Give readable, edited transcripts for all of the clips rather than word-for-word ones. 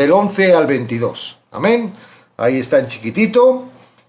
del 11 al 22. Amén. Ahí está en chiquitito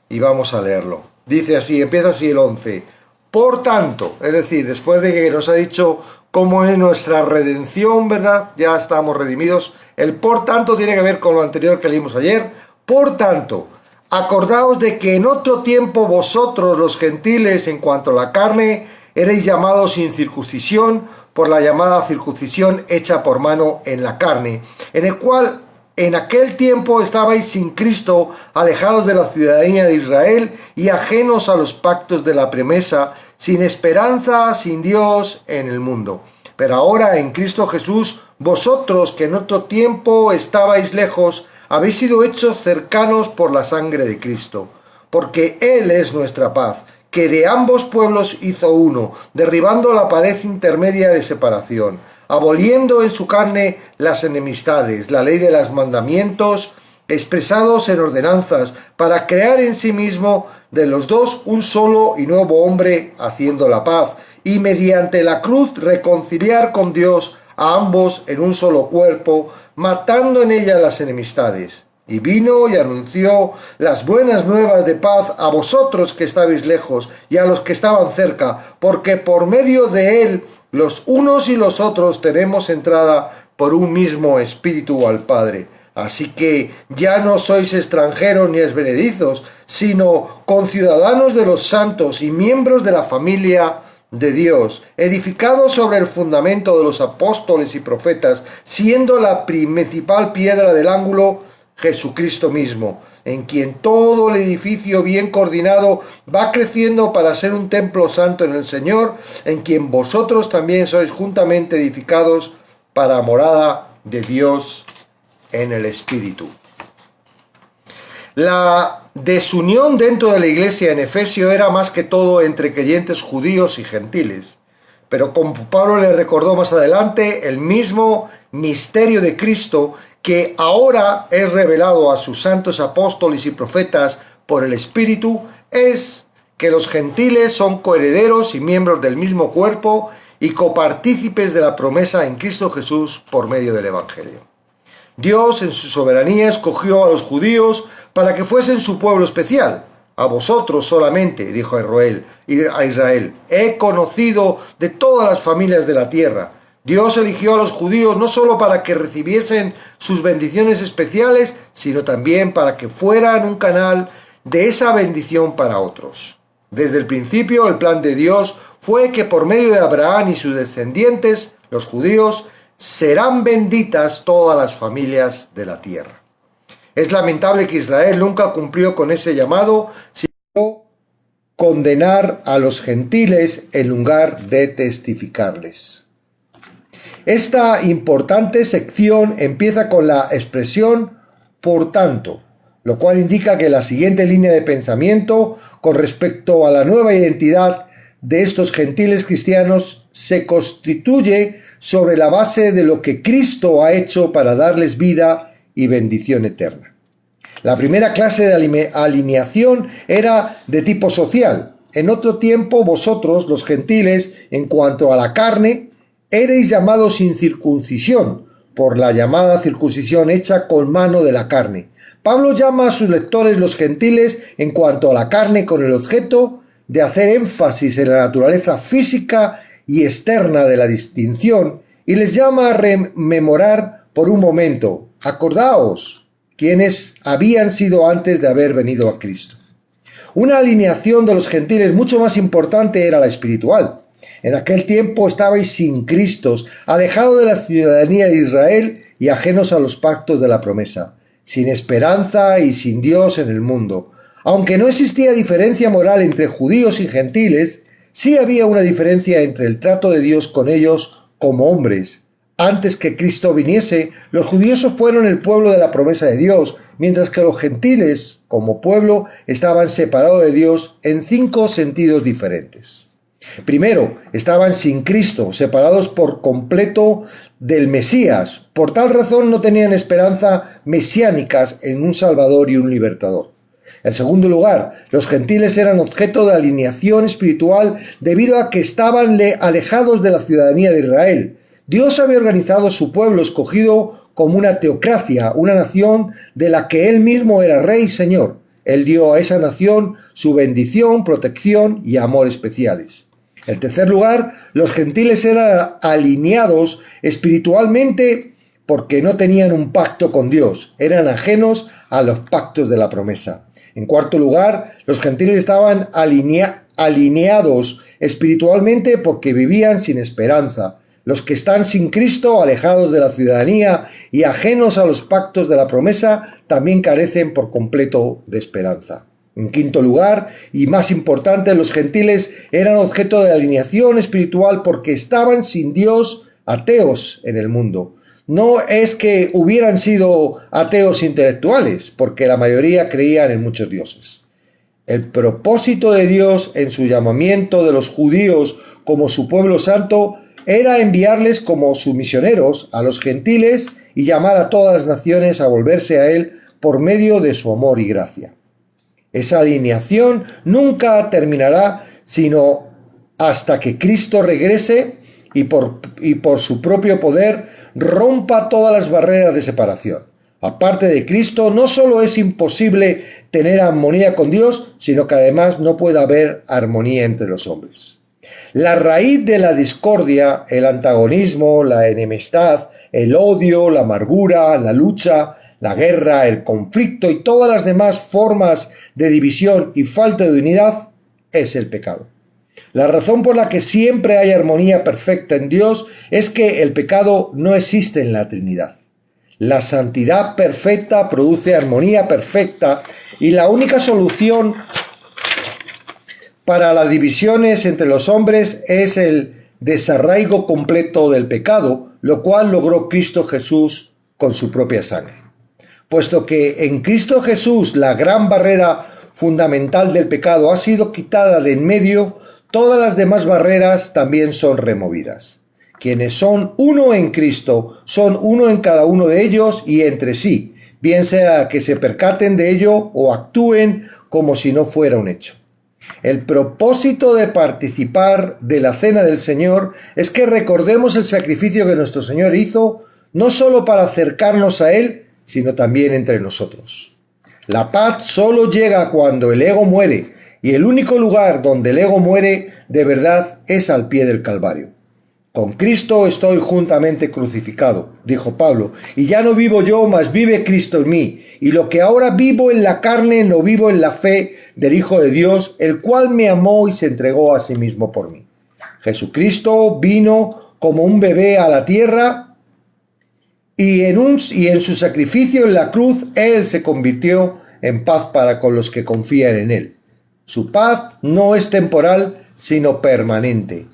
y vamos a leerlo. Dice así, empieza así el 11. Por tanto, es decir, después de que nos ha dicho cómo es nuestra redención, ¿verdad? Ya estamos redimidos. El por tanto tiene que ver con lo anterior que leímos ayer. Por tanto, acordaos de que en otro tiempo vosotros, los gentiles, en cuanto a la carne, erais llamados sin circuncisión por la llamada circuncisión hecha por mano en la carne, en el cual en aquel tiempo estabais sin Cristo, alejados de la ciudadanía de Israel y ajenos a los pactos de la promesa, sin esperanza, sin Dios en el mundo. Pero ahora en Cristo Jesús, vosotros que en otro tiempo estabais lejos, habéis sido hechos cercanos por la sangre de Cristo, porque Él es nuestra paz, que de ambos pueblos hizo uno, derribando la pared intermedia de separación, aboliendo en su carne las enemistades, la ley de los mandamientos, expresados en ordenanzas, para crear en sí mismo de los dos un solo y nuevo hombre, haciendo la paz, y mediante la cruz reconciliar con Dios a ambos en un solo cuerpo, matando en ella las enemistades. Y vino y anunció las buenas nuevas de paz a vosotros que estabais lejos y a los que estaban cerca, porque por medio de él los unos y los otros tenemos entrada por un mismo espíritu al Padre. Así que ya no sois extranjeros ni esvenedizos, sino conciudadanos de los santos y miembros de la familia de Dios, edificados sobre el fundamento de los apóstoles y profetas, siendo la principal piedra del ángulo Jesucristo mismo, en quien todo el edificio bien coordinado va creciendo para ser un templo santo en el Señor, en quien vosotros también sois juntamente edificados para morada de Dios en el Espíritu. La desunión dentro de la iglesia en Efesio era más que todo entre creyentes judíos y gentiles. Pero como Pablo le recordó más adelante, el mismo misterio de Cristo que ahora es revelado a sus santos apóstoles y profetas por el Espíritu, es que los gentiles son coherederos y miembros del mismo cuerpo y copartícipes de la promesa en Cristo Jesús por medio del Evangelio. Dios en su soberanía escogió a los judíos para que fuesen su pueblo especial. A vosotros solamente, dijo a Israel, he conocido de todas las familias de la tierra. Dios eligió a los judíos no solo para que recibiesen sus bendiciones especiales, sino también para que fueran un canal de esa bendición para otros. Desde el principio, el plan de Dios fue que por medio de Abraham y sus descendientes, los judíos, serán benditas todas las familias de la tierra. Es lamentable que Israel nunca cumplió con ese llamado, sino condenar a los gentiles en lugar de testificarles. Esta importante sección empieza con la expresión por tanto, lo cual indica que la siguiente línea de pensamiento con respecto a la nueva identidad de estos gentiles cristianos se constituye sobre la base de lo que Cristo ha hecho para darles vida y bendición eterna. La primera clase de alineación era de tipo social. En otro tiempo vosotros, los gentiles, en cuanto a la carne, erais llamados sin circuncisión, por la llamada circuncisión hecha con mano de la carne. Pablo llama a sus lectores los gentiles en cuanto a la carne con el objeto de hacer énfasis en la naturaleza física y externa de la distinción y les llama a rememorar por un momento, acordaos, quienes habían sido antes de haber venido a Cristo. Una alineación de los gentiles mucho más importante era la espiritual. En aquel tiempo estabais sin Cristo, alejados de la ciudadanía de Israel y ajenos a los pactos de la promesa, sin esperanza y sin Dios en el mundo. Aunque no existía diferencia moral entre judíos y gentiles, sí había una diferencia entre el trato de Dios con ellos como hombres. Antes que Cristo viniese, los judíos fueron el pueblo de la promesa de Dios, mientras que los gentiles, como pueblo, estaban separados de Dios en 5 sentidos diferentes. Primero, estaban sin Cristo, separados por completo del Mesías. Por tal razón no tenían esperanza mesiánicas en un Salvador y un Libertador. En segundo lugar, los gentiles eran objeto de alineación espiritual debido a que estaban alejados de la ciudadanía de Israel. Dios había organizado su pueblo escogido como una teocracia, una nación de la que él mismo era rey y señor. Él dio a esa nación su bendición, protección y amor especiales. En tercer lugar, los gentiles eran alineados espiritualmente porque no tenían un pacto con Dios, eran ajenos a los pactos de la promesa. En cuarto lugar, los gentiles estaban alineados espiritualmente porque vivían sin esperanza. Los que están sin Cristo, alejados de la ciudadanía y ajenos a los pactos de la promesa, también carecen por completo de esperanza. En quinto lugar, y más importante, los gentiles eran objeto de alineación espiritual porque estaban sin Dios, ateos en el mundo. No es que hubieran sido ateos intelectuales, porque la mayoría creían en muchos dioses. El propósito de Dios en su llamamiento de los judíos como su pueblo santo era enviarles como sus misioneros a los gentiles y llamar a todas las naciones a volverse a Él por medio de su amor y gracia. Esa alineación nunca terminará sino hasta que Cristo regrese y por su propio poder rompa todas las barreras de separación. Aparte de Cristo, no solo es imposible tener armonía con Dios, sino que además no puede haber armonía entre los hombres. La raíz de la discordia, el antagonismo, la enemistad, el odio, la amargura, la lucha, la guerra, el conflicto y todas las demás formas de división y falta de unidad es el pecado. La razón por la que siempre hay armonía perfecta en Dios es que el pecado no existe en la Trinidad. La santidad perfecta produce armonía perfecta y la única solución para las divisiones entre los hombres es el desarraigo completo del pecado, lo cual logró Cristo Jesús con su propia sangre. Puesto que en Cristo Jesús la gran barrera fundamental del pecado ha sido quitada de en medio, todas las demás barreras también son removidas. Quienes son uno en Cristo, son uno en cada uno de ellos y entre sí, bien sea que se percaten de ello o actúen como si no fuera un hecho. El propósito de participar de la cena del Señor es que recordemos el sacrificio que nuestro Señor hizo, no solo para acercarnos a Él, sino también entre nosotros. La paz solo llega cuando el ego muere, y el único lugar donde el ego muere de verdad es al pie del Calvario. Con Cristo estoy juntamente crucificado, dijo Pablo, y ya no vivo yo, mas vive Cristo en mí, y lo que ahora vivo en la carne lo vivo en la fe del Hijo de Dios, el cual me amó y se entregó a sí mismo por mí. Jesucristo vino como un bebé a la tierra y en su sacrificio en la cruz Él se convirtió en paz para con los que confían en Él. Su paz no es temporal, sino permanente.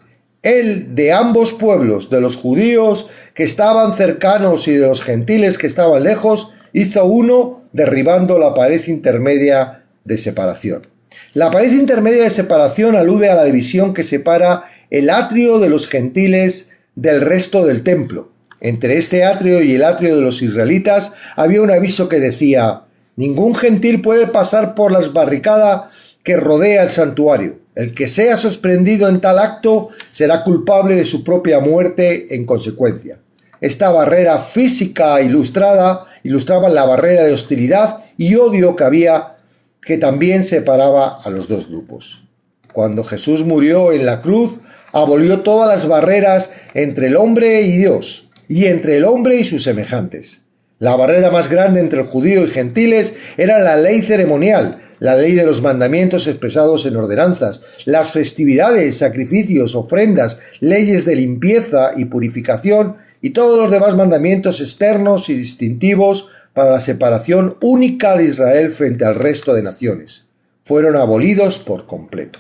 Él de ambos pueblos, de los judíos que estaban cercanos y de los gentiles que estaban lejos, hizo uno derribando la pared intermedia de separación. La pared intermedia de separación alude a la división que separa el atrio de los gentiles del resto del templo. Entre este atrio y el atrio de los israelitas había un aviso que decía: ningún gentil puede pasar por las barricadas que rodea el santuario. El que sea sorprendido en tal acto será culpable de su propia muerte en consecuencia. Esta barrera física ilustraba la barrera de hostilidad y odio que también separaba a los dos grupos. Cuando Jesús murió en la cruz, abolió todas las barreras entre el hombre y Dios, y entre el hombre y sus semejantes. La barrera más grande entre judíos y gentiles era la ley ceremonial, la ley de los mandamientos expresados en ordenanzas, las festividades, sacrificios, ofrendas, leyes de limpieza y purificación y todos los demás mandamientos externos y distintivos para la separación única de Israel frente al resto de naciones. Fueron abolidos por completo.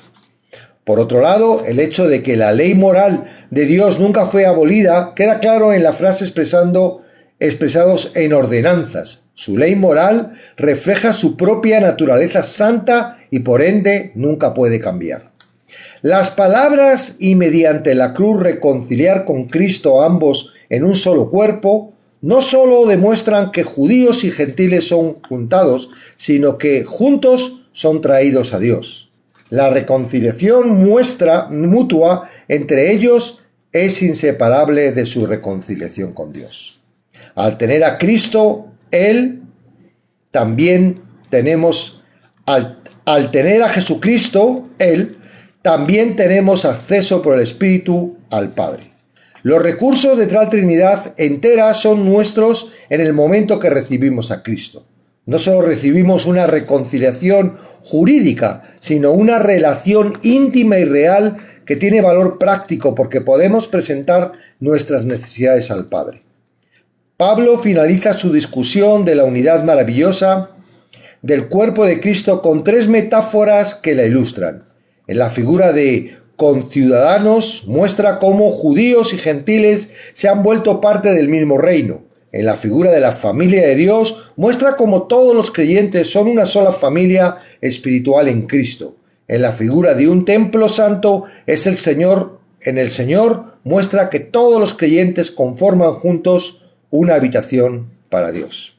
Por otro lado, el hecho de que la ley moral de Dios nunca fue abolida queda claro en la frase expresados en ordenanzas. Su ley moral refleja su propia naturaleza santa y por ende nunca puede cambiar. Las palabras y mediante la cruz reconciliar con Cristo a ambos en un solo cuerpo no solo demuestran que judíos y gentiles son juntados, sino que juntos son traídos a Dios. La reconciliación mutua entre ellos es inseparable de su reconciliación con Dios. Al tener a Cristo, Él también tenemos, al tener a Jesucristo, Él, también tenemos acceso por el Espíritu al Padre. Los recursos de tal Trinidad entera son nuestros en el momento que recibimos a Cristo. No solo recibimos una reconciliación jurídica, sino una relación íntima y real que tiene valor práctico porque podemos presentar nuestras necesidades al Padre. Pablo finaliza su discusión de la unidad maravillosa del cuerpo de Cristo con 3 metáforas que la ilustran. En la figura de conciudadanos muestra cómo judíos y gentiles se han vuelto parte del mismo reino. En la figura de la familia de Dios muestra cómo todos los creyentes son una sola familia espiritual en Cristo. En la figura de un templo santo es el Señor. En el Señor muestra que todos los creyentes conforman juntos una habitación para Dios.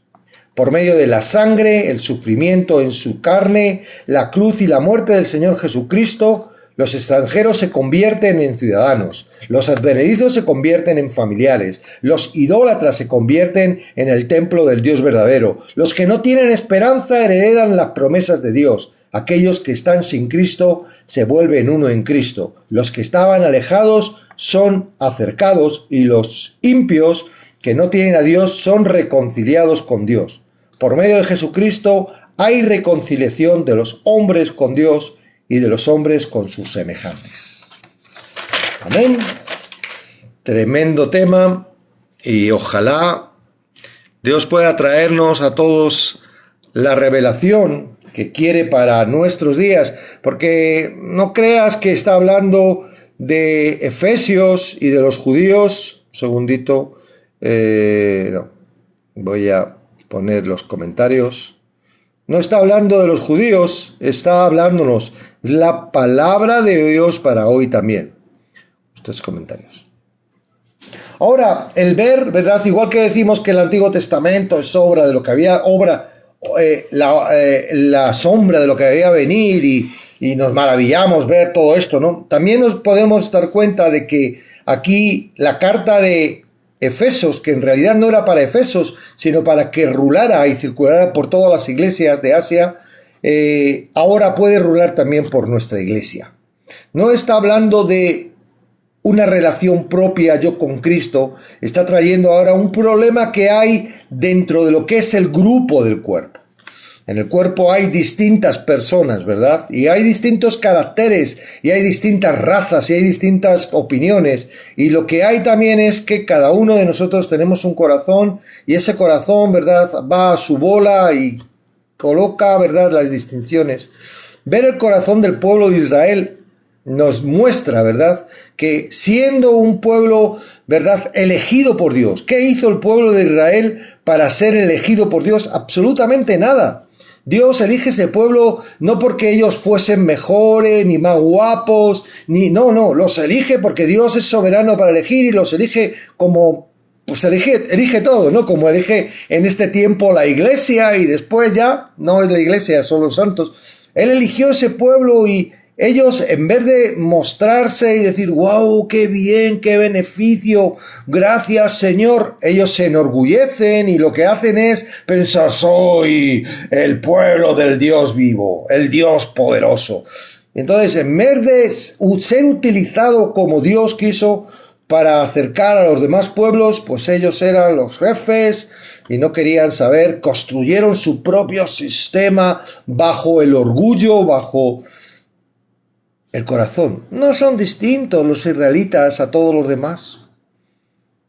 Por medio de la sangre, el sufrimiento en su carne, la cruz y la muerte del Señor Jesucristo, los extranjeros se convierten en ciudadanos, los advenedizos se convierten en familiares, los idólatras se convierten en el templo del Dios verdadero, los que no tienen esperanza heredan las promesas de Dios, aquellos que están sin Cristo se vuelven uno en Cristo, los que estaban alejados son acercados y los impios que no tienen a Dios son reconciliados con Dios. Por medio de Jesucristo hay reconciliación de los hombres con Dios y de los hombres con sus semejantes. Amén. Tremendo tema y ojalá Dios pueda traernos a todos la revelación que quiere para nuestros días, porque no creas que está hablando de Efesios y de los judíos. Un segundito, no, voy a poner los comentarios. No está hablando de los judíos, está hablándonos la palabra de Dios para hoy también. Estos comentarios. Ahora, el ver, ¿verdad? Igual que decimos que el Antiguo Testamento es obra de lo que había, la sombra de lo que debía venir y nos maravillamos ver todo esto, ¿no? También nos podemos dar cuenta de que aquí la carta de Efesos, que en realidad no era para Efesos, sino para que rulara y circulara por todas las iglesias de Asia, ahora puede rular también por nuestra iglesia. No está hablando de una relación propia yo con Cristo, está trayendo ahora un problema que hay dentro de lo que es el grupo del cuerpo. En el cuerpo hay distintas personas, ¿verdad? Y hay distintos caracteres, y hay distintas razas, y hay distintas opiniones. Y lo que hay también es que cada uno de nosotros tenemos un corazón, y ese corazón, ¿verdad?, va a su bola y coloca, ¿verdad?, las distinciones. Ver el corazón del pueblo de Israel nos muestra, ¿verdad?, que siendo un pueblo, ¿verdad?, elegido por Dios. ¿Qué hizo el pueblo de Israel para ser elegido por Dios? Absolutamente nada. Dios elige ese pueblo no porque ellos fuesen mejores, ni más guapos, no, los elige porque Dios es soberano para elegir y los elige como, pues elige todo, ¿no? Como elige en este tiempo la iglesia y después ya, no es la iglesia, son los santos. Él eligió ese pueblo y ellos, en vez de mostrarse y decir, wow, qué bien, qué beneficio, gracias Señor, ellos se enorgullecen y lo que hacen es pensar, soy el pueblo del Dios vivo, el Dios poderoso. Entonces, en vez de ser utilizado como Dios quiso para acercar a los demás pueblos, pues ellos eran los jefes y no querían saber, construyeron su propio sistema bajo el orgullo, bajo el corazón. No son distintos los israelitas a todos los demás.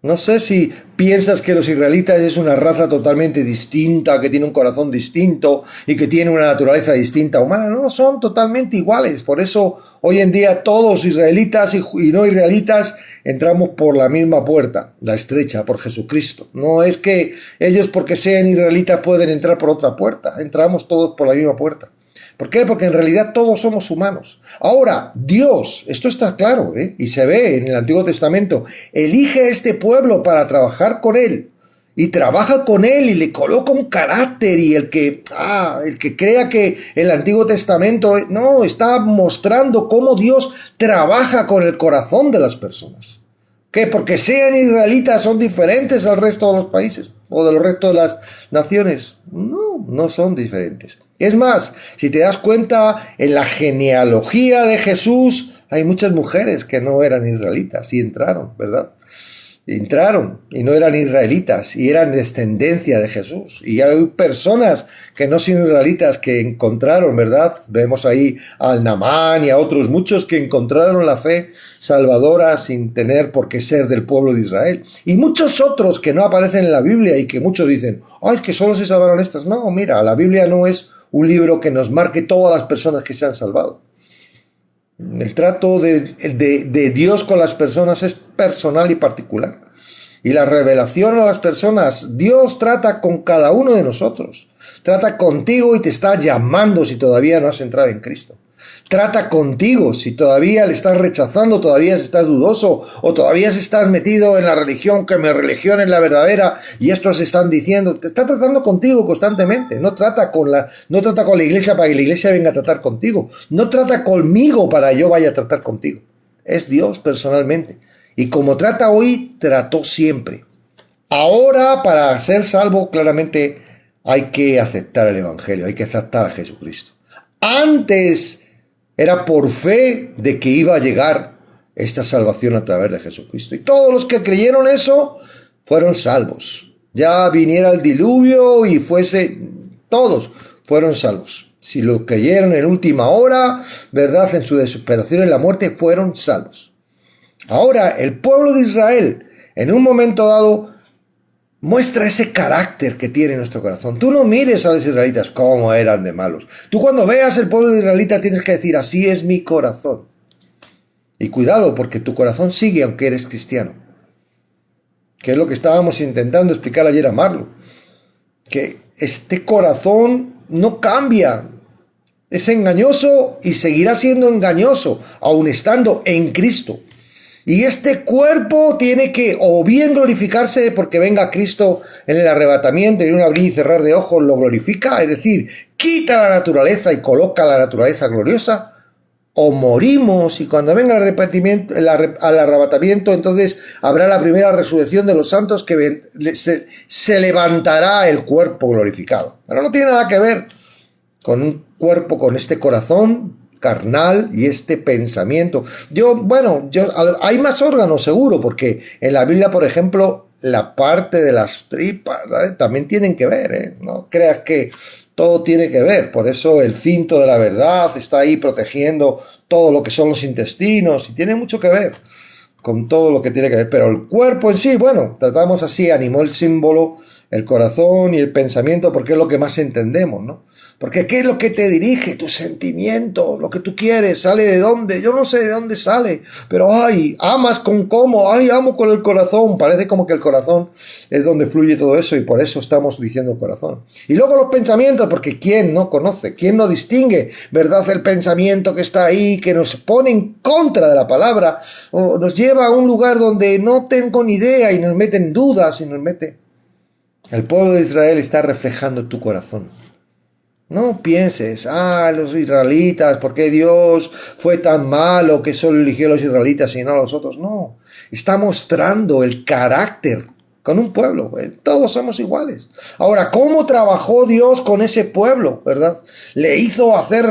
No sé si piensas que los israelitas es una raza totalmente distinta, que tiene un corazón distinto y que tiene una naturaleza distinta humana. No, son totalmente iguales. Por eso hoy en día todos israelitas y no israelitas entramos por la misma puerta, la estrecha, por Jesucristo. No es que ellos porque sean israelitas pueden entrar por otra puerta. Entramos todos por la misma puerta. ¿Por qué? Porque en realidad todos somos humanos. Ahora, Dios, esto está claro, y se ve en el Antiguo Testamento, elige a este pueblo para trabajar con él, y trabaja con él y le coloca un carácter, y el que crea que el Antiguo Testamento, no, está mostrando cómo Dios trabaja con el corazón de las personas. ¿Qué? Porque sean israelitas son diferentes al resto de los países o del resto de las naciones. No, no son diferentes. Es más, si te das cuenta, en la genealogía de Jesús hay muchas mujeres que no eran israelitas y entraron, ¿verdad? Entraron y no eran israelitas y eran descendencia de Jesús. Y hay personas que no son israelitas que encontraron, ¿verdad? Vemos ahí al Naamán y a otros muchos que encontraron la fe salvadora sin tener por qué ser del pueblo de Israel. Y muchos otros que no aparecen en la Biblia y que muchos dicen, ¡ay, es que solo se salvaron estas! No, mira, la Biblia no es un libro que nos marque todas las personas que se han salvado. El trato de Dios con las personas es personal y particular. Y la revelación a las personas, Dios trata con cada uno de nosotros. Trata contigo y te está llamando si todavía no has entrado en Cristo. Trata contigo si todavía le estás rechazando, todavía estás dudoso o todavía estás metido en la religión, que mi religión es la verdadera y estos están diciendo. Te está tratando contigo constantemente. No trata con la iglesia para que la iglesia venga a tratar contigo. No trata conmigo para que yo vaya a tratar contigo. Es Dios personalmente. Y como trata hoy, trató siempre. Ahora, para ser salvo, claramente hay que aceptar el Evangelio, hay que aceptar a Jesucristo. Antes era por fe de que iba a llegar esta salvación a través de Jesucristo. Y todos los que creyeron eso fueron salvos. Ya viniera el diluvio y todos fueron salvos. Si lo creyeron en última hora, ¿verdad? En su desesperación en la muerte, fueron salvos. Ahora, el pueblo de Israel, en un momento dado, muestra ese carácter que tiene nuestro corazón. Tú no mires a los israelitas cómo eran de malos. Tú cuando veas el pueblo de israelita tienes que decir, así es mi corazón. Y cuidado, porque tu corazón sigue aunque eres cristiano. Que es lo que estábamos intentando explicar ayer a Marlo. Que este corazón no cambia. Es engañoso y seguirá siendo engañoso, aun estando en Cristo. Y este cuerpo tiene que o bien glorificarse porque venga Cristo en el arrebatamiento y en un abrir y cerrar de ojos lo glorifica, es decir, quita la naturaleza y coloca la naturaleza gloriosa, o morimos y cuando venga el arrebatamiento entonces habrá la primera resurrección de los santos que se levantará el cuerpo glorificado. Pero no tiene nada que ver con un cuerpo, con este corazón carnal y este pensamiento. Hay más órganos seguro, porque en la Biblia, por ejemplo, la parte de las tripas, ¿sabes? También tienen que ver, ¿eh? No creas que todo tiene que ver. Por eso el cinto de la verdad está ahí protegiendo todo lo que son los intestinos y tiene mucho que ver con todo lo que tiene que ver. Pero el cuerpo en sí, bueno, tratamos así, animó el símbolo, el corazón y el pensamiento, porque es lo que más entendemos, ¿no? Porque ¿qué es lo que te dirige? Tus sentimientos, lo que tú quieres, ¿sale de dónde? Yo no sé de dónde sale, pero amas con cómo, amo con el corazón. Parece como que el corazón es donde fluye todo eso y por eso estamos diciendo corazón. Y luego los pensamientos, porque ¿quién no conoce? ¿Quién no distingue, verdad? El pensamiento que está ahí, que nos pone en contra de la palabra, o nos lleva a un lugar donde no tengo ni idea y nos mete en dudas y nos mete. El pueblo de Israel está reflejando tu corazón. No pienses, los israelitas, ¿por qué Dios fue tan malo que solo eligió a los israelitas y no a los otros? No, está mostrando el carácter con un pueblo. Todos somos iguales. Ahora, ¿cómo trabajó Dios con ese pueblo, verdad? Le hizo hacer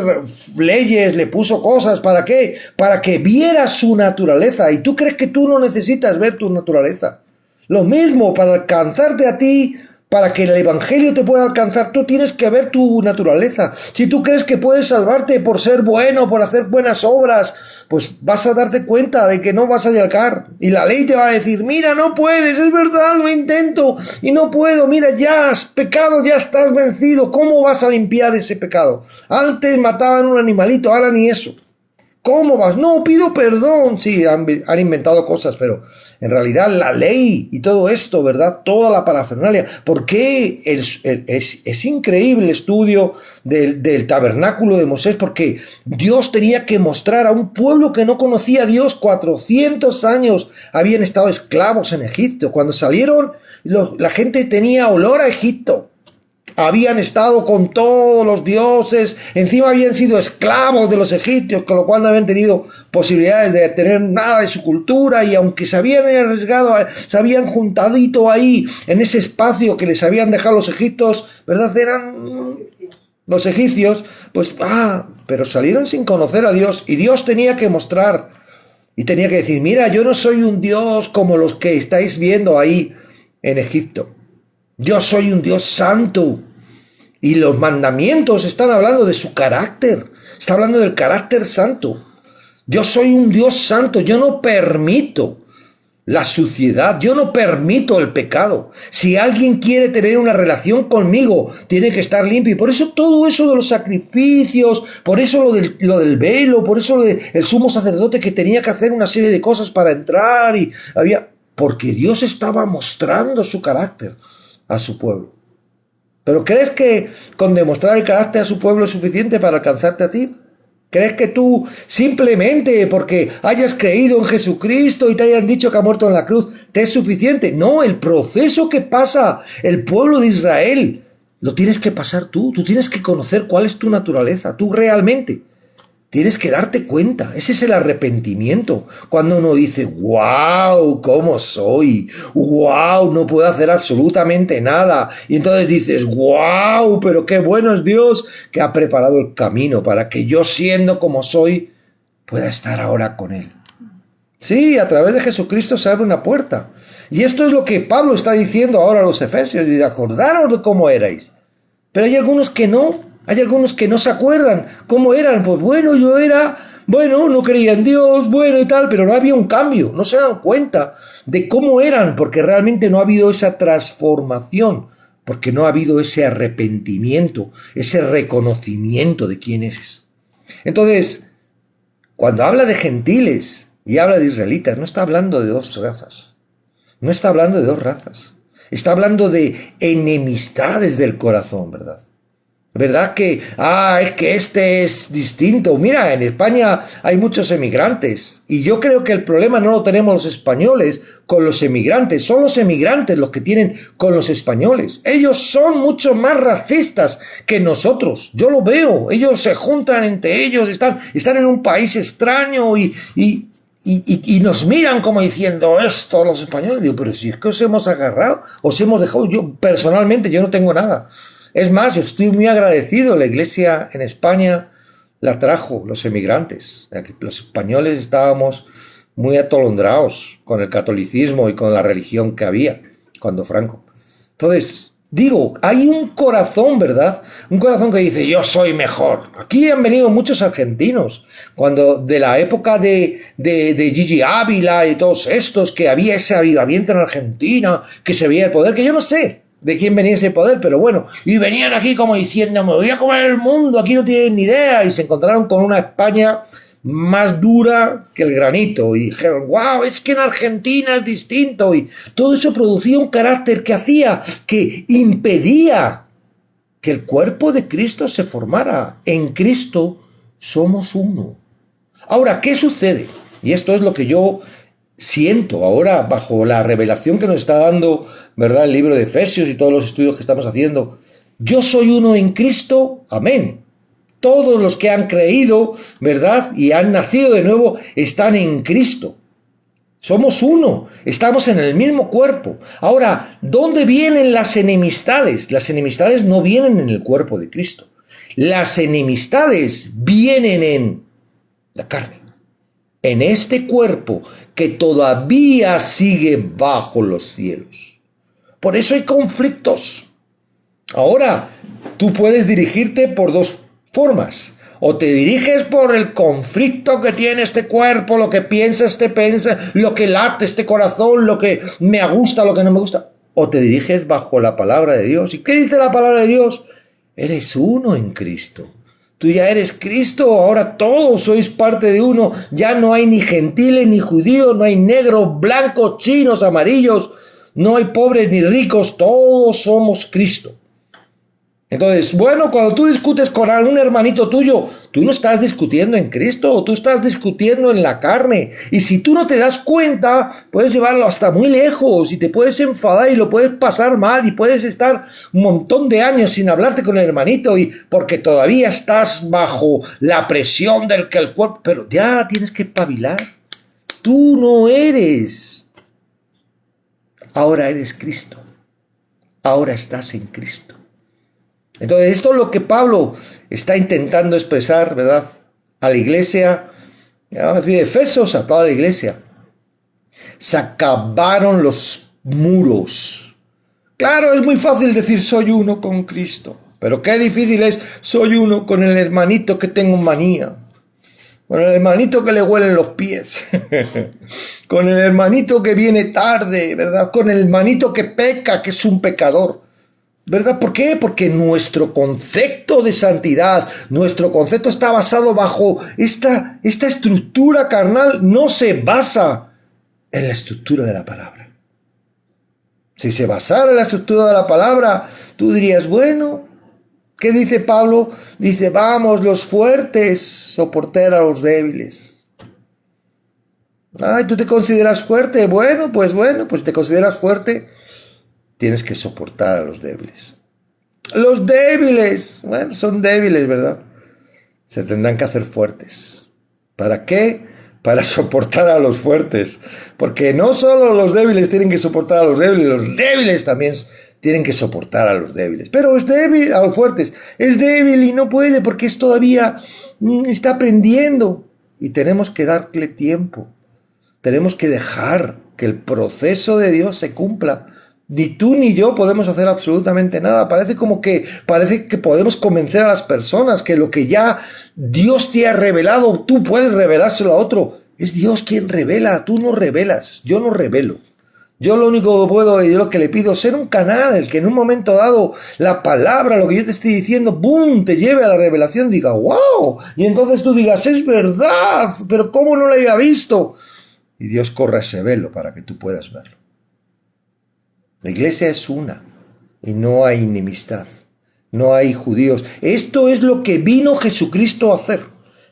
leyes, le puso cosas, ¿para qué? Para que viera su naturaleza. ¿Y tú crees que tú no necesitas ver tu naturaleza? Lo mismo, para alcanzarte a ti, para que el evangelio te pueda alcanzar, tú tienes que ver tu naturaleza. Si tú crees que puedes salvarte por ser bueno, por hacer buenas obras, pues vas a darte cuenta de que no vas a llegar. Y la ley te va a decir, mira, no puedes, es verdad, lo intento y no puedo. Mira, ya has pecado, ya estás vencido. ¿Cómo vas a limpiar ese pecado? Antes mataban un animalito, ahora ni eso. ¿Cómo vas? No, pido perdón. Sí, han inventado cosas, pero en realidad la ley y todo esto, ¿verdad? Toda la parafernalia. ¿Por qué es increíble el estudio del tabernáculo de Moisés? Porque Dios tenía que mostrar a un pueblo que no conocía a Dios. 400 años habían estado esclavos en Egipto. Cuando salieron, la gente tenía olor a Egipto. habían estado con todos los dioses, encima habían sido esclavos de los egipcios, con lo cual no habían tenido posibilidades de tener nada de su cultura, y aunque se habían arriesgado, se habían juntadito ahí en ese espacio que les habían dejado los egipcios, ¿verdad? Eran los egipcios, pues, pero salieron sin conocer a Dios, y Dios tenía que mostrar, y tenía que decir, mira, yo no soy un Dios como los que estáis viendo ahí en Egipto. Yo soy un Dios santo. Y los mandamientos están hablando de su carácter. Está hablando del carácter santo. Yo soy un Dios santo. Yo no permito la suciedad. Yo no permito el pecado. Si alguien quiere tener una relación conmigo, tiene que estar limpio. Y por eso todo eso de los sacrificios, por eso lo del velo, por eso lo del sumo sacerdote que tenía que hacer una serie de cosas para entrar. Porque Dios estaba mostrando su carácter a su pueblo. ¿Pero crees que con demostrar el carácter a su pueblo es suficiente para alcanzarte a ti? ¿Crees que tú simplemente porque hayas creído en Jesucristo y te hayan dicho que ha muerto en la cruz te es suficiente? No, el proceso que pasa el pueblo de Israel lo tienes que pasar tú. Tú tienes que conocer cuál es tu naturaleza, tú realmente. Tienes que darte cuenta, ese es el arrepentimiento. Cuando uno dice, wow, ¿cómo soy? Wow, no puedo hacer absolutamente nada. Y entonces dices, wow, pero qué bueno es Dios que ha preparado el camino para que yo, siendo como soy, pueda estar ahora con Él. Sí, a través de Jesucristo se abre una puerta. Y esto es lo que Pablo está diciendo ahora a los efesios. Y acordaros de cómo erais. Pero hay algunos que no. Hay algunos que no se acuerdan cómo eran. Pues bueno, no creía en Dios, y tal, pero no había un cambio. No se dan cuenta de cómo eran, porque realmente no ha habido esa transformación, porque no ha habido ese arrepentimiento, ese reconocimiento de quién es. Entonces, cuando habla de gentiles y habla de israelitas, no está hablando de dos razas. No está hablando de dos razas. Está hablando de enemistades del corazón, ¿verdad? ¿Verdad que, es que este es distinto? Mira, en España hay muchos emigrantes y yo creo que el problema no lo tenemos los españoles con los emigrantes, son los emigrantes los que tienen con los españoles. Ellos son mucho más racistas que nosotros, yo lo veo, ellos se juntan entre ellos, están en un país extraño y nos miran como diciendo esto los españoles. Digo, pero si es que os hemos agarrado, os hemos dejado, yo personalmente yo no tengo nada. Es más, yo estoy muy agradecido. La iglesia en España la trajo los emigrantes. Los españoles estábamos muy atolondrados con el catolicismo y con la religión que había cuando Franco. Entonces, digo, hay un corazón, ¿verdad? Un corazón que dice, yo soy mejor. Aquí han venido muchos argentinos, cuando de la época de Gigi Ávila y todos estos, que había ese avivamiento en Argentina, que se veía el poder, que yo no sé de quién venía ese poder, pero bueno, y venían aquí como diciendo, me voy a comer el mundo, aquí no tienen ni idea, y se encontraron con una España más dura que el granito, y dijeron, wow, es que en Argentina es distinto, y todo eso producía un carácter que impedía que el cuerpo de Cristo se formara. En Cristo somos uno. Ahora, ¿qué sucede? Y esto es lo que yo siento ahora bajo la revelación que nos está dando, ¿verdad?, el libro de Efesios y todos los estudios que estamos haciendo. Yo soy uno en Cristo, amén. Todos los que han creído, ¿verdad?, y han nacido de nuevo, están en Cristo. Somos uno, estamos en el mismo cuerpo. Ahora, ¿dónde vienen las enemistades? Las enemistades no vienen en el cuerpo de Cristo. Las enemistades vienen en la carne. En este cuerpo que todavía sigue bajo los cielos. Por eso hay conflictos. Ahora, tú puedes dirigirte por dos formas. O te diriges por el conflicto que tiene este cuerpo, lo que piensa este piensa, lo que late este corazón, lo que me gusta, lo que no me gusta. O te diriges bajo la palabra de Dios. ¿Y qué dice la palabra de Dios? Eres uno en Cristo. Tú ya eres Cristo, ahora todos sois parte de uno. Ya no hay ni gentiles ni judíos, no hay negros, blancos, chinos, amarillos, no hay pobres ni ricos, todos somos Cristo. Entonces, bueno, cuando tú discutes con algún hermanito tuyo, tú no estás discutiendo en Cristo, tú estás discutiendo en la carne. Y si tú no te das cuenta, puedes llevarlo hasta muy lejos y te puedes enfadar y lo puedes pasar mal y puedes estar un montón de años sin hablarte con el hermanito y porque todavía estás bajo la presión del que el cuerpo... Pero ya tienes que espabilar. Tú no eres. Ahora eres Cristo. Ahora estás en Cristo. Entonces, esto es lo que Pablo está intentando expresar, ¿verdad? A la iglesia, a Efesios, a toda la iglesia. Se acabaron los muros. Claro, es muy fácil decir soy uno con Cristo, pero qué difícil es soy uno con el hermanito que tengo manía, con el hermanito que le huelen los pies, con el hermanito que viene tarde, ¿verdad? Con el hermanito que peca, que es un pecador. ¿Verdad? ¿Por qué? Porque nuestro concepto de santidad, nuestro concepto está basado bajo esta estructura carnal, no se basa en la estructura de la palabra. Si se basara en la estructura de la palabra, tú dirías, bueno, ¿qué dice Pablo? Dice, vamos los fuertes, soportar a los débiles. Ay, ¿tú te consideras fuerte? Bueno, pues te consideras fuerte. Tienes que soportar a los débiles. Los débiles, bueno, son débiles, ¿verdad? Se tendrán que hacer fuertes. ¿Para qué? Para soportar a los fuertes. Porque no solo los débiles tienen que soportar a los débiles también tienen que soportar a los débiles. Pero es débil, a los fuertes. Es débil y no puede porque es todavía está aprendiendo. Y tenemos que darle tiempo. Tenemos que dejar que el proceso de Dios se cumpla. Ni tú ni yo podemos hacer absolutamente nada. Parece que podemos convencer a las personas que lo que ya Dios te ha revelado, tú puedes revelárselo a otro. Es Dios quien revela, tú no revelas, yo no revelo. Yo lo único que puedo y lo que le pido es ser un canal que en un momento dado la palabra, lo que yo te estoy diciendo, ¡boom!, te lleve a la revelación, diga, ¡wow! Y entonces tú digas, es verdad, pero ¿cómo no lo había visto? Y Dios corre ese velo para que tú puedas verlo. La iglesia es una y no hay enemistad, no hay judíos. Esto es lo que vino Jesucristo a hacer.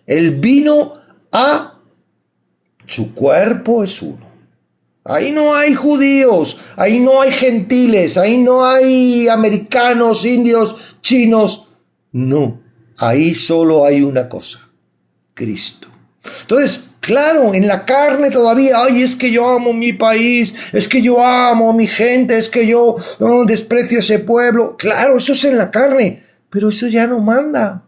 Él vino su cuerpo es uno. Ahí no hay judíos, ahí no hay gentiles, ahí no hay americanos, indios, chinos. No, ahí solo hay una cosa, Cristo. Entonces, claro, en la carne todavía, ay, es que yo amo mi país, es que yo amo a mi gente, es que yo desprecio ese pueblo. Claro, eso es en la carne, pero eso ya no manda.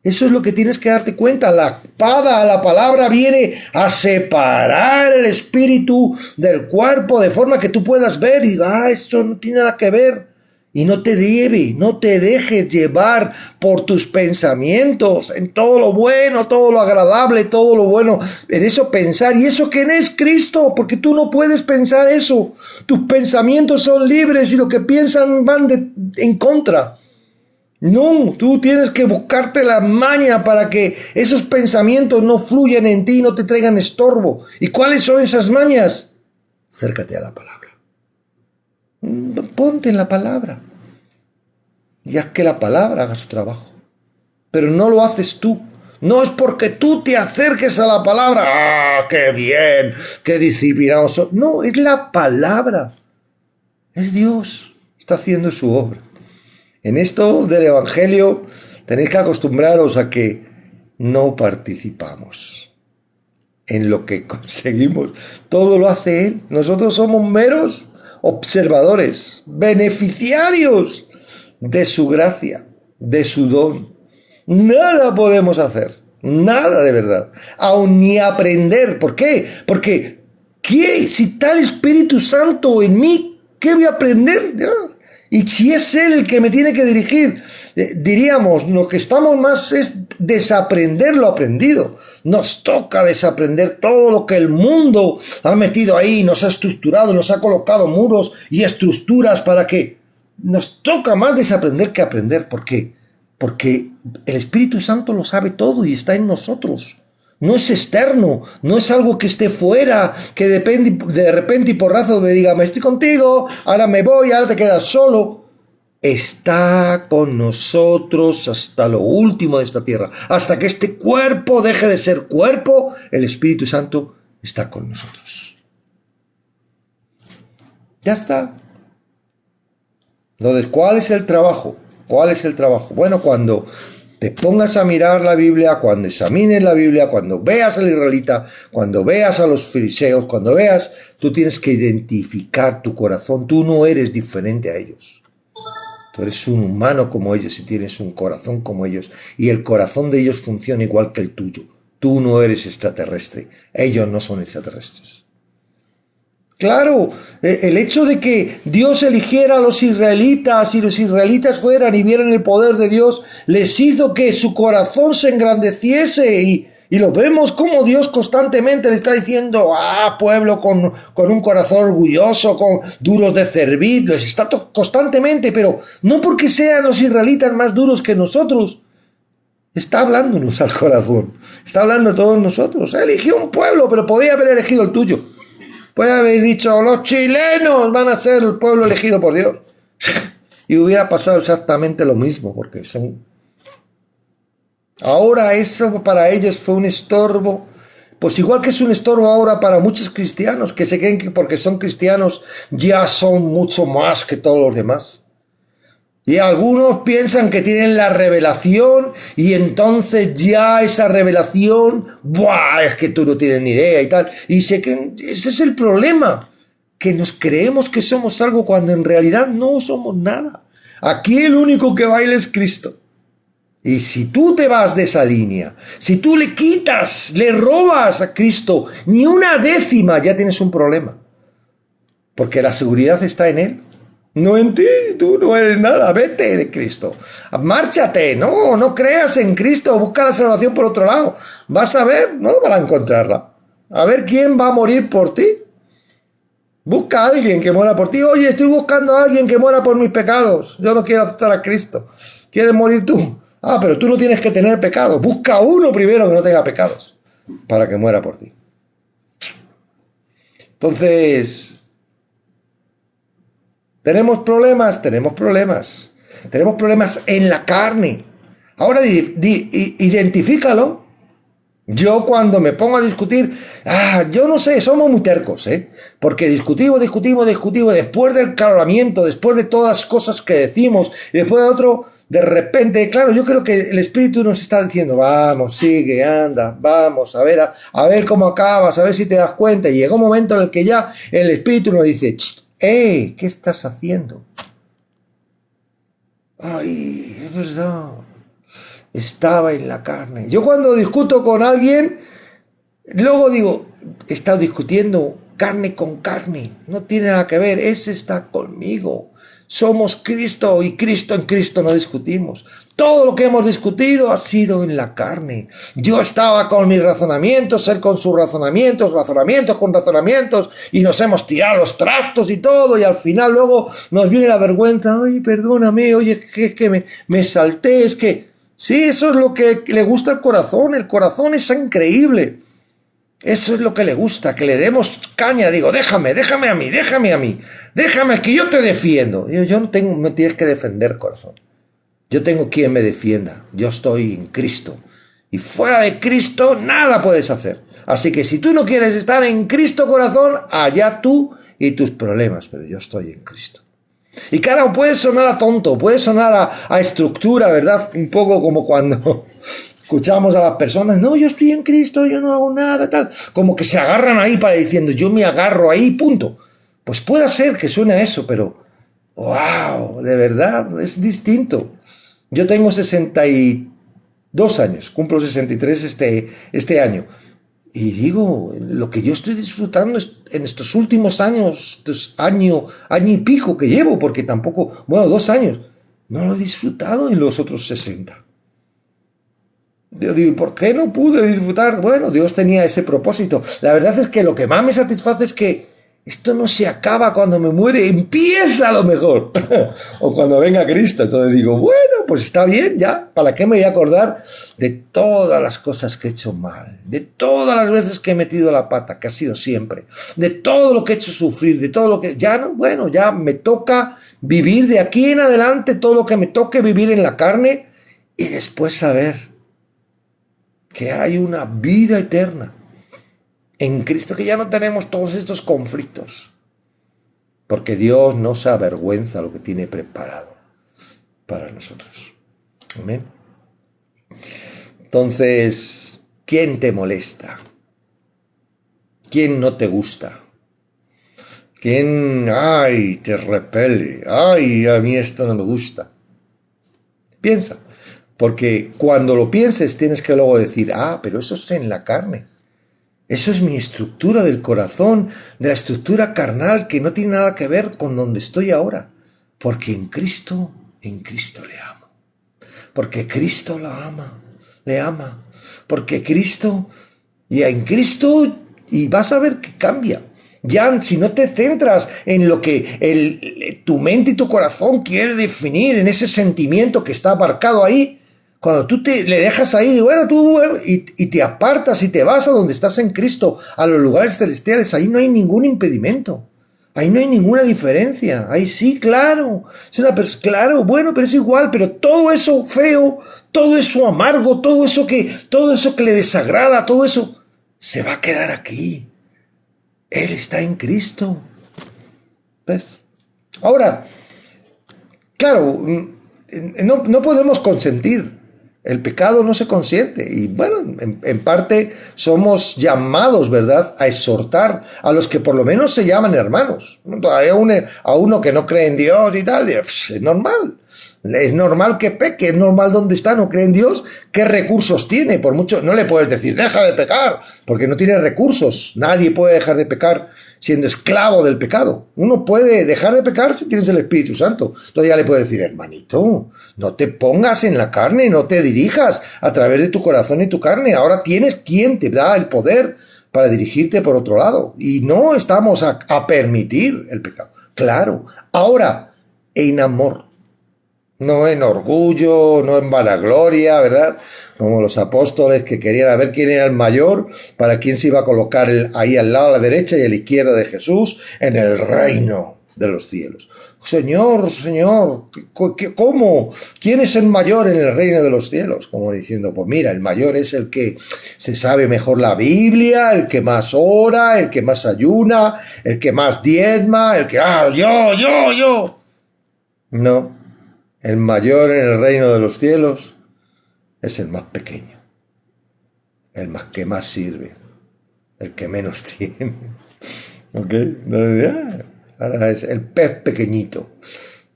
Eso es lo que tienes que darte cuenta. La espada, la palabra viene a separar el espíritu del cuerpo de forma que tú puedas ver y digas, esto no tiene nada que ver. Y no te dejes llevar por tus pensamientos, en todo lo bueno, todo lo agradable, todo lo bueno, en eso pensar. ¿Y eso quién es? Cristo, porque tú no puedes pensar eso. Tus pensamientos son libres y lo que piensan van en contra. No, tú tienes que buscarte la maña para que esos pensamientos no fluyan en ti y no te traigan estorbo. ¿Y cuáles son esas mañas? Acércate a la palabra. Ponte en la palabra y haz que la palabra haga su trabajo, pero no lo haces tú. No es porque tú te acerques a la palabra, ¡ah, qué bien, qué disciplinados! No, es la palabra, es Dios, está haciendo su obra. En esto del Evangelio tenéis que acostumbraros a que no participamos en lo que conseguimos, todo lo hace Él. Nosotros somos meros observadores, beneficiarios de su gracia, de su don. Nada podemos hacer, nada de verdad, aun ni aprender. ¿Por qué? Porque ¿qué? Si está el Espíritu Santo en mí, ¿qué voy a aprender? Y si es Él el que me tiene que dirigir, diríamos, lo que estamos más es desaprender lo aprendido. Nos toca desaprender todo lo que el mundo ha metido ahí, nos ha estructurado, nos ha colocado muros y estructuras para que nos toca más desaprender que aprender. ¿Por qué? Porque el Espíritu Santo lo sabe todo y está en nosotros. No es externo, no es algo que esté fuera, que depende de repente y porrazo me diga, me estoy contigo, ahora me voy, ahora te quedas solo. está con nosotros hasta lo último de esta tierra. Hasta que este cuerpo deje de ser cuerpo, el Espíritu Santo está con nosotros. Ya está. Entonces, ¿cuál es el trabajo? ¿Cuál es el trabajo? Bueno, cuando te pongas a mirar la Biblia, cuando examines la Biblia, cuando veas al israelita, cuando veas a los fariseos, cuando veas, tú tienes que identificar tu corazón. Tú no eres diferente a ellos. Tú eres un humano como ellos y tienes un corazón como ellos. Y el corazón de ellos funciona igual que el tuyo. Tú no eres extraterrestre. Ellos no son extraterrestres. Claro, el hecho de que Dios eligiera a los israelitas y los israelitas fueran y vieran el poder de Dios, les hizo que su corazón se engrandeciese y lo vemos como Dios constantemente le está diciendo, pueblo con un corazón orgulloso, con duros de cerviz, les está constantemente, pero no porque sean los israelitas más duros que nosotros, está hablándonos al corazón, está hablando a todos nosotros. Eligió un pueblo, pero podía haber elegido el tuyo. Puede haber dicho, los chilenos van a ser el pueblo elegido por Dios. Y hubiera pasado exactamente lo mismo, porque son... Ahora eso para ellos fue un estorbo. Pues igual que es un estorbo ahora para muchos cristianos, que se creen que porque son cristianos ya son mucho más que todos los demás. Y algunos piensan que tienen la revelación y entonces ya esa revelación, ¡buah! Es que tú no tienes ni idea y tal. Y se creen, ese es el problema, que nos creemos que somos algo cuando en realidad no somos nada. Aquí el único que baila es Cristo. Y si tú te vas de esa línea, si tú le quitas, le robas a Cristo ni una décima, ya tienes un problema. Porque la seguridad está en Él. No en ti, tú no eres nada, vete de Cristo, márchate, no creas en Cristo, busca la salvación por otro lado, vas a ver, no van a encontrarla, a ver quién va a morir por ti, busca a alguien que muera por ti, oye, estoy buscando a alguien que muera por mis pecados, yo no quiero aceptar a Cristo, ¿quieres morir tú? Pero tú no tienes que tener pecados, busca a uno primero que no tenga pecados, para que muera por ti. Entonces... ¿tenemos problemas? Tenemos problemas. Tenemos problemas en la carne. Ahora identifícalo. Yo cuando me pongo a discutir, yo no sé, somos muy tercos, porque discutimos, después del caloramiento, después de todas las cosas que decimos, y después de otro, de repente, claro, yo creo que el Espíritu nos está diciendo, vamos, sigue, anda, vamos, a ver cómo acabas, a ver si te das cuenta, y llega un momento en el que ya el Espíritu nos dice, ¿qué estás haciendo? Es verdad. Estaba en la carne. Yo cuando discuto con alguien, luego digo, he estado discutiendo carne con carne. No tiene nada que ver. Ese está conmigo. Somos Cristo y Cristo en Cristo no discutimos. Todo lo que hemos discutido ha sido en la carne. Yo estaba con mis razonamientos, él con sus razonamientos con razonamientos, y nos hemos tirado los trastos y todo, y al final luego nos viene la vergüenza. Ay, perdóname, oye, es que me salté, es que... Sí, eso es lo que le gusta al corazón. El corazón es increíble. Eso es lo que le gusta, que le demos caña. Digo, déjame a mí. Déjame que yo te defiendo. Yo no tengo, me tienes que defender, corazón. Yo tengo quien me defienda. Yo estoy en Cristo. Y fuera de Cristo, nada puedes hacer. Así que si tú no quieres estar en Cristo, corazón, allá tú y tus problemas. Pero yo estoy en Cristo. Y claro, puede sonar a tonto, puede sonar a estructura, ¿verdad? Un poco como cuando... escuchamos a las personas, no, yo estoy en Cristo, yo no hago nada, tal. Como que se agarran ahí para diciendo, yo me agarro ahí, punto. Pues puede ser que suene a eso, pero, wow, de verdad, es distinto. Yo tengo 62 años, cumplo 63 este año. Y digo, lo que yo estoy disfrutando en estos últimos años, año y pico que llevo, porque tampoco, 2 años, no lo he disfrutado en los otros 60. Yo digo, ¿por qué no pude disfrutar? Bueno, Dios tenía ese propósito. La verdad es que lo que más me satisface es que esto no se acaba cuando me muere, empieza a lo mejor. O cuando venga Cristo. Entonces digo, bueno, pues está bien ya. ¿Para qué me voy a acordar de todas las cosas que he hecho mal? De todas las veces que he metido la pata, que ha sido siempre. De todo lo que he hecho sufrir, de todo lo que... Ya no, bueno, ya me toca vivir de aquí en adelante todo lo que me toque vivir en la carne y después saber que hay una vida eterna en Cristo, que ya no tenemos todos estos conflictos, porque Dios no se avergüenza lo que tiene preparado para nosotros. Amén. Entonces, ¿quién te molesta? ¿Quién no te gusta? ¿Quién, te repele? Ay, a mí esto no me gusta. Piensa, porque cuando lo pienses tienes que luego decir, pero eso es en la carne. Eso es mi estructura del corazón, de la estructura carnal que no tiene nada que ver con donde estoy ahora. Porque en Cristo le amo. Porque Cristo la ama, le ama. Porque Cristo, y en Cristo, y vas a ver que cambia. Ya, si no te centras en lo que tu mente y tu corazón quiere definir, en ese sentimiento que está abarcado ahí, cuando tú le dejas ahí, y te apartas y te vas a donde estás en Cristo, a los lugares celestiales, ahí no hay ningún impedimento. Ahí no hay ninguna diferencia. Ahí sí, claro. Claro, bueno, pero es igual. Pero todo eso feo, todo eso amargo, todo eso que le desagrada, todo eso se va a quedar aquí. Él está en Cristo. ¿Ves? Ahora, claro, no podemos consentir. El pecado no se consiente. Y bueno, en parte somos llamados, ¿verdad?, a exhortar a los que por lo menos se llaman hermanos. Todavía a uno que no cree en Dios y tal, es normal. Es normal que peque, es normal donde está, no cree en Dios. ¿Qué recursos tiene? Por mucho, no le puedes decir, deja de pecar, porque no tiene recursos. Nadie puede dejar de pecar siendo esclavo del pecado. Uno puede dejar de pecar si tienes el Espíritu Santo. Entonces ya le puedes decir, hermanito, no te pongas en la carne, no te dirijas a través de tu corazón y tu carne. Ahora tienes quien te da el poder para dirigirte por otro lado. Y no estamos a permitir el pecado. Claro, ahora, en amor. No en orgullo, no en vanagloria, ¿verdad? Como los apóstoles que querían ver quién era el mayor, para quién se iba a colocar ahí al lado, a la derecha y a la izquierda de Jesús, en el reino de los cielos. Señor, ¿cómo? ¿Quién es el mayor en el reino de los cielos? Como diciendo, pues mira, el mayor es el que se sabe mejor la Biblia, el que más ora, el que más ayuna, el que más diezma, el que, yo. No. El mayor en el reino de los cielos es el más pequeño, que más sirve, el que menos tiene. ¿Ok? Ahora es el pez pequeñito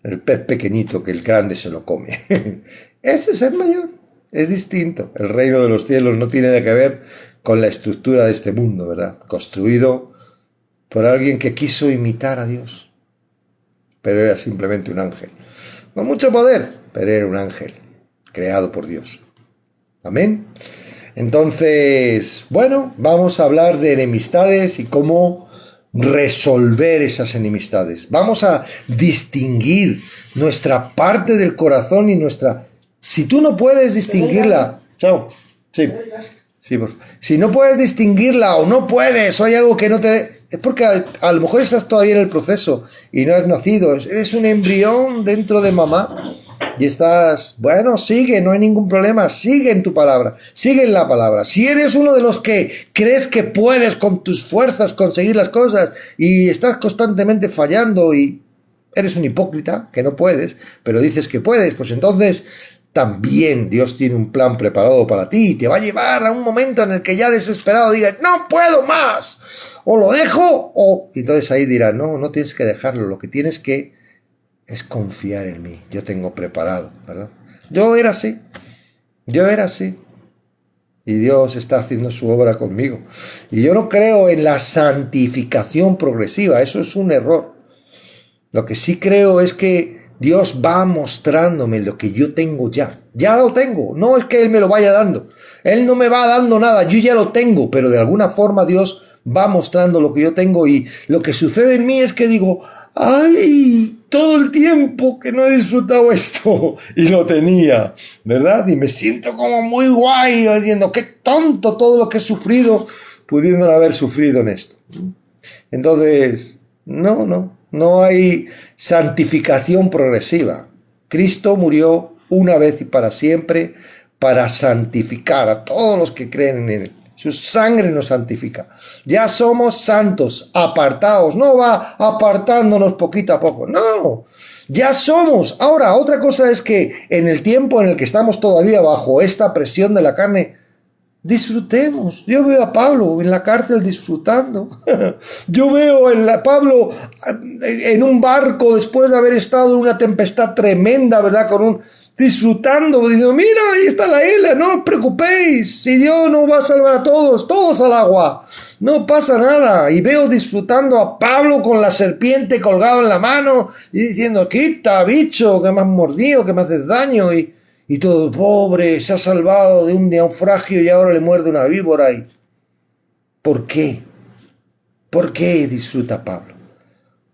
que el grande se lo come. Ese es el mayor, es distinto. El reino de los cielos no tiene nada que ver con la estructura de este mundo, ¿verdad? Construido por alguien que quiso imitar a Dios, pero era simplemente un ángel. Con mucho poder, pero era un ángel creado por Dios. Amén. Entonces, bueno, vamos a hablar de enemistades y cómo resolver esas enemistades. Vamos a distinguir nuestra parte del corazón y nuestra... Si tú no puedes distinguirla... Chao. Sí. Si no puedes distinguirla o no puedes, o hay algo que no te... Es porque a lo mejor estás todavía en el proceso y no has nacido. Eres un embrión dentro de mamá y estás... Bueno, sigue, no hay ningún problema. Sigue en tu palabra. Sigue en la palabra. Si eres uno de los que crees que puedes con tus fuerzas conseguir las cosas y estás constantemente fallando y eres un hipócrita, que no puedes, pero dices que puedes, pues entonces... También Dios tiene un plan preparado para ti y te va a llevar a un momento en el que ya desesperado digas, no puedo más, o lo dejo, y entonces ahí dirás, no tienes que dejarlo, lo que tienes que es confiar en mí, yo tengo preparado, ¿verdad? Yo era así, y Dios está haciendo su obra conmigo, y yo no creo en la santificación progresiva, eso es un error. Lo que sí creo es que Dios va mostrándome lo que yo tengo ya. Ya lo tengo. No es que Él me lo vaya dando. Él no me va dando nada. Yo ya lo tengo. Pero de alguna forma Dios va mostrando lo que yo tengo. Y lo que sucede en mí es que digo, todo el tiempo que no he disfrutado esto. Y lo tenía, ¿verdad? Y me siento como muy guay. Diciendo, qué tonto todo lo que he sufrido, pudiendo haber sufrido en esto. Entonces, no No hay santificación progresiva. Cristo murió una vez y para siempre para santificar a todos los que creen en él. Su sangre nos santifica. Ya somos santos, apartados. No va apartándonos poquito a poco. No, ya somos. Ahora, otra cosa es que en el tiempo en el que estamos todavía bajo esta presión de la carne, disfrutemos. Yo veo a Pablo en la cárcel disfrutando. Yo veo a Pablo en un barco después de haber estado en una tempestad tremenda, ¿verdad? Disfrutando, diciendo, mira, ahí está la isla, no os preocupéis, si Dios nos va a salvar a todos, todos al agua, no pasa nada. Y veo disfrutando a Pablo con la serpiente colgado en la mano y diciendo, quita, bicho, que me has mordido, que me haces daño. Y todo, pobre, se ha salvado de un naufragio y ahora le muerde una víbora. ¿Por qué? ¿Por qué disfruta Pablo?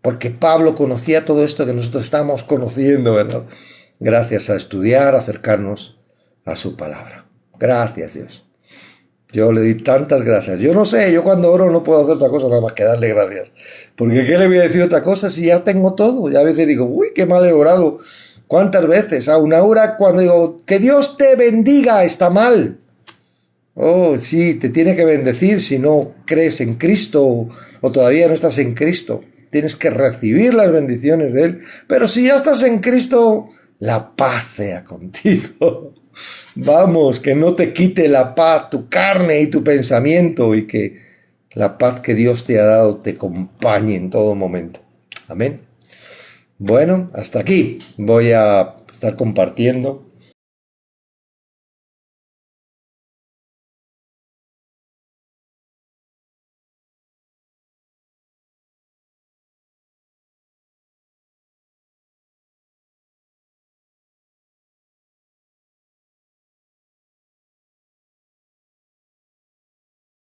Porque Pablo conocía todo esto que nosotros estamos conociendo, ¿verdad? Gracias a estudiar, acercarnos a su palabra. Gracias, Dios. Yo le di tantas gracias. Yo no sé, yo cuando oro no puedo hacer otra cosa nada más que darle gracias. Porque ¿qué le voy a decir otra cosa si ya tengo todo? Y a veces digo, uy, qué mal he orado. ¿Cuántas veces? A una hora cuando digo, que Dios te bendiga, está mal. Oh, sí, te tiene que bendecir si no crees en Cristo o todavía no estás en Cristo. Tienes que recibir las bendiciones de Él. Pero si ya estás en Cristo, la paz sea contigo. Vamos, que no te quite la paz, tu carne y tu pensamiento, y que la paz que Dios te ha dado te acompañe en todo momento. Amén. Bueno, hasta aquí voy a estar compartiendo